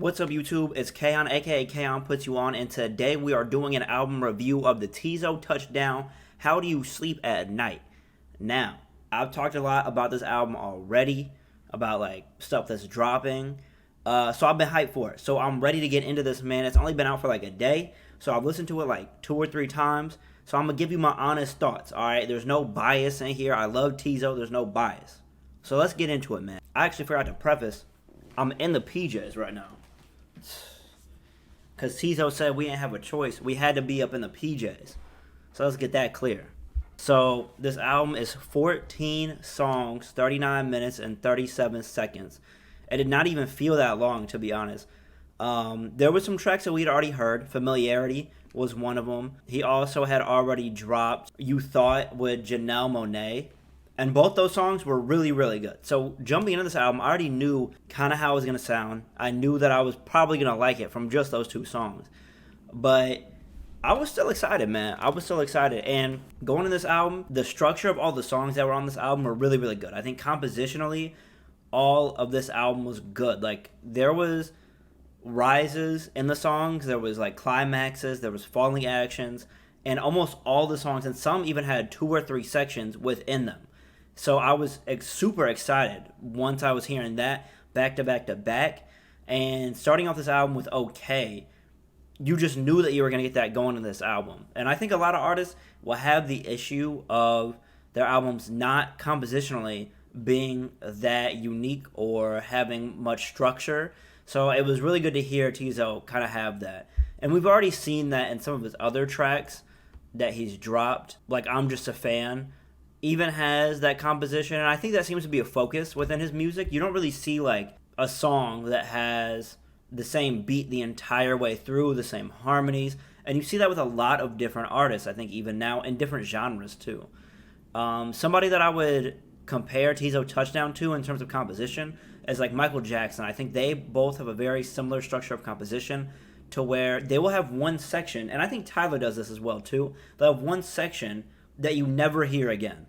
What's up, YouTube? It's Kaon, aka Kaon Puts You On, and today we are doing an album review of the Teezo Touchdown, How Do You Sleep at Night? Now, I've talked a lot about this album already, about like stuff that's dropping, so I've been hyped for it. So I'm ready to get into this, man. It's only been out for like a day, so I've listened to it like 2 or 3 times, so I'm going to give you my honest thoughts, alright? There's no bias in here. I love Teezo. There's no bias. So let's get into it, man. I actually forgot to preface, I'm in the PJs right now. Because Teezo said we didn't have a choice. We had to be up in the PJs. So let's get that clear. So this album is 14 songs, 39 minutes, and 37 seconds. It did not even feel that long, to be honest. There were some tracks that we'd already heard. Familiarity was one of them. He also had already dropped You Thought with Janelle Monáe. And both those songs were really, really good. So jumping into this album, I already knew kind of how it was going to sound. I knew that I was probably going to like it from just those 2 songs. But I was still excited, man. I was still excited. And going to this album, the structure of all the songs that were on this album were really, really good. I think compositionally, all of this album was good. Like, there was rises in the songs. There was, like, climaxes. There was falling actions. And almost all the songs, and some even had 2 or 3 sections within them. So I was super excited once I was hearing that back to back to back. And starting off this album with OK, you just knew that you were going to get that going in this album. And I think a lot of artists will have the issue of their albums not compositionally being that unique or having much structure. So it was really good to hear Teezo kind of have that. And we've already seen that in some of his other tracks that he's dropped. Like I'm Just a Fan even has that composition, and I think that seems to be a focus within his music. You don't really see like a song that has the same beat the entire way through, the same harmonies, and you see that with a lot of different artists, I think, even now, in different genres too. Somebody that I would compare Teezo Touchdown to in terms of composition is like Michael Jackson. I think they both have a very similar structure of composition to where they will have one section, and I think Tyler does this as well too. They'll have one section that you never hear again.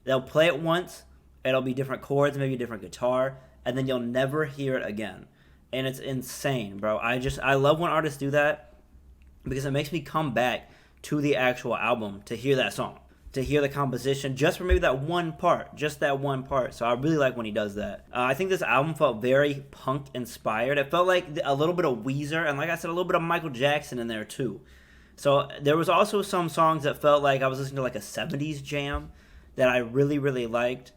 They'll play it once, it'll be different chords, maybe a different guitar, and then you'll never hear it again. And it's insane, bro. I love when artists do that because it makes me come back to the actual album to hear that song, to hear the composition, just for maybe that one part, just that one part. So I really like when he does that. I think this album felt very punk inspired. It felt like a little bit of Weezer, and like I said, a little bit of Michael Jackson in there too. So there was also some songs that felt like I was listening to like a 70s jam that I really, really liked.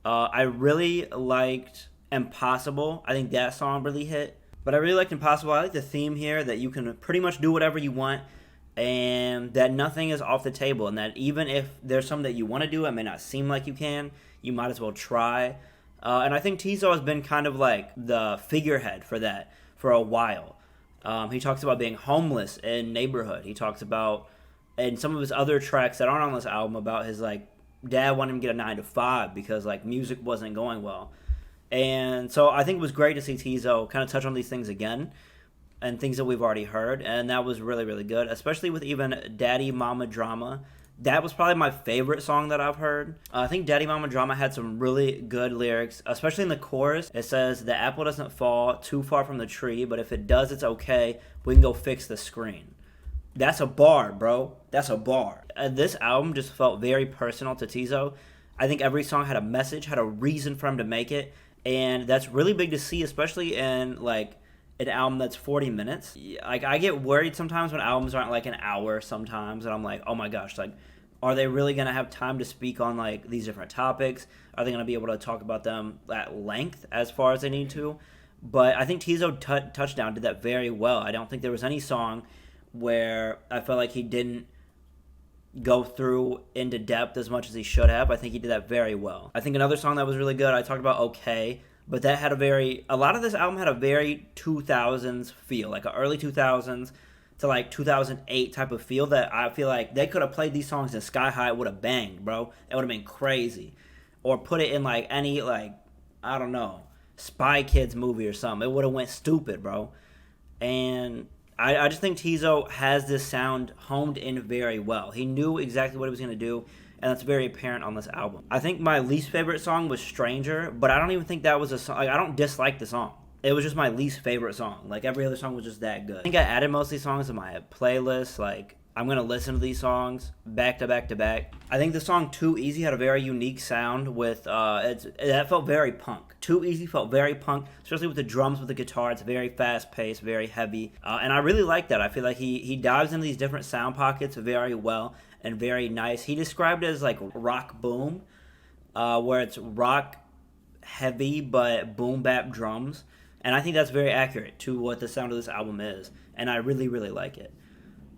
I really liked Impossible. I think that song really hit. But I really liked Impossible. I like the theme here that you can pretty much do whatever you want and that nothing is off the table, and that even if there's something that you want to do, it may not seem like you can, you might as well try. And I think Teezo has been kind of like the figurehead for that for a while. He talks about being homeless in Neighborhood. He talks about, in some of his other tracks that aren't on this album, about his like dad wanted him to get a 9 to 5 because like music wasn't going well. And so I think it was great to see Teezo kind of touch on these things again and things that we've already heard, and that was really, really good, especially with even Daddy Mama Drama. That was probably my favorite song that I've heard. I think Daddy Mama Drama had some really good lyrics, especially in the chorus. It says, "The apple doesn't fall too far from the tree, but if it does, it's okay. We can go fix the screen." That's a bar, bro. That's a bar. This album just felt very personal to Teezo. I think every song had a message, had a reason for him to make it, and that's really big to see, especially in like an album that's 40 minutes. Like, I get worried sometimes when albums aren't like an hour sometimes, and I'm like, oh my gosh, like, are they really going to have time to speak on like these different topics? Are they going to be able to talk about them at length as far as they need to? But I think Teezo Touchdown did that very well. I don't think there was any song where I felt like he didn't go through into depth as much as he should have. I think he did that very well. I think another song that was really good, I talked about OK, but that had a lot of this album had a very 2000s feel, like an early 2000s to like 2008 type of feel that I feel like they could have played these songs in Sky High. It would have banged, bro. It would have been crazy. Or put it in like any, like, I don't know, Spy Kids movie or something. It would have went stupid, bro. And I just think Teezo has this sound honed in very well. He knew exactly what he was going to do, and that's very apparent on this album. I think my least favorite song was Stranger, but I don't even think that was a song. Like, I don't dislike the song. it was just my least favorite song. Like every other song was just that good. I think I added most of these songs to my playlist. Like I'm gonna listen to these songs back to back to back. I think the song "Too Easy" had a very unique sound with that felt very punk. "Too Easy" felt very punk, especially with the drums, with the guitar. It's very fast paced, very heavy, and I really like that. I feel like he dives into these different sound pockets very well and very nice. He described it as like rock boom, where it's rock heavy but boom bap drums, and I think that's very accurate to what the sound of this album is, and I really really like it.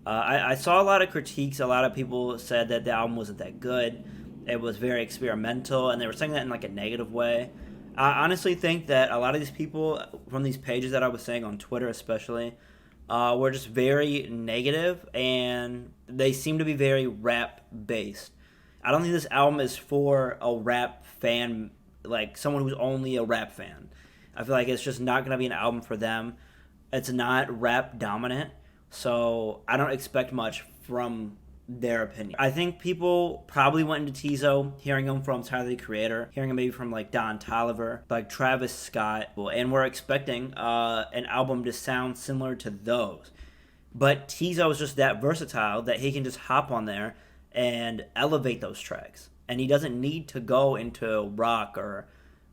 I saw a lot of critiques. A lot of people said that the album wasn't that good. It was very experimental, and they were saying that in like a negative way. I honestly think that a lot of these people from these pages that I was saying on Twitter, especially, were just very negative, and they seem to be very rap based. I don't think this album is for a rap fan, like someone who's only a rap fan. I feel like it's just not going to be an album for them. It's not rap dominant, so I don't expect much from their opinion. I think people probably went into Teezo hearing him from Tyler the Creator, hearing him maybe from like Don Toliver, like Travis Scott, and we're expecting an album to sound similar to those. But Teezo is just that versatile that he can just hop on there and elevate those tracks. And he doesn't need to go into rock or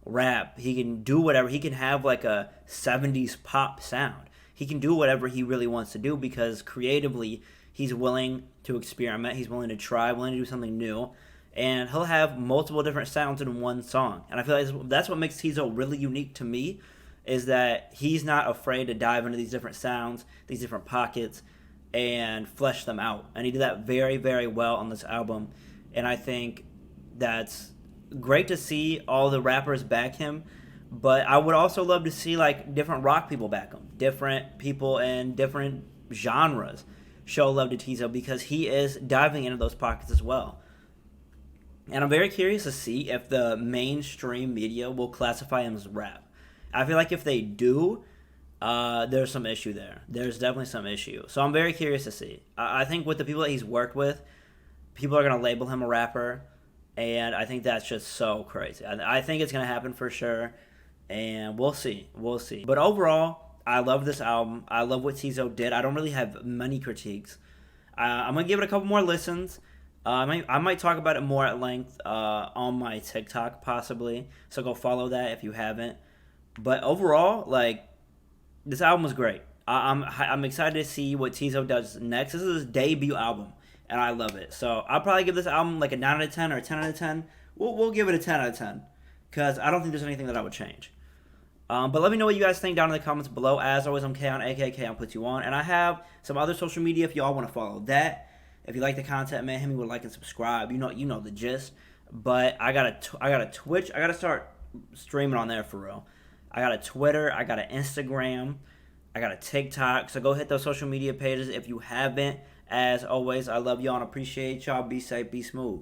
rap. He can do whatever. He can have like a 70s pop sound. He can do whatever he really wants to do because creatively he's willing to experiment. He's willing to try, willing to do something new. And he'll have multiple different sounds in one song. And I feel like that's what makes Teezo really unique to me, is that he's not afraid to dive into these different sounds, these different pockets, and flesh them out. And he did that very, very well on this album. And I think that's great to see all the rappers back him. But I would also love to see like different rock people back him, different people in different genres show love to Teezo because he is diving into those pockets as well. And I'm very curious to see if the mainstream media will classify him as rap. I feel like if they do, there's some issue there. There's definitely some issue. So I'm very curious to see. I think with the people that he's worked with, people are going to label him a rapper. And I think that's just so crazy. I think it's going to happen for sure. And we'll see. We'll see. But overall, I love this album. I love what Teezo did. I don't really have many critiques. I'm going to give it a couple more listens. I might talk about it more at length on my TikTok, possibly. So go follow that if you haven't. But overall, like, this album was great. I'm excited to see what Teezo does next. This is his debut album, and I love it. So I'll probably give this album like a 9 out of 10 or a 10 out of 10. We'll give it a 10 out of 10 because I don't think there's anything that I would change. But let me know what you guys think down in the comments below. As always, I'm K on AKK on Put You On. And I have some other social media if y'all want to follow that. If you like the content, man, hit me with a like and subscribe. You know the gist. But I got a Twitch. I got to start streaming on there for real. I got a Twitter. I got an Instagram. I got a TikTok. So go hit those social media pages if you haven't. As always, I love y'all and appreciate y'all. Be safe, be smooth.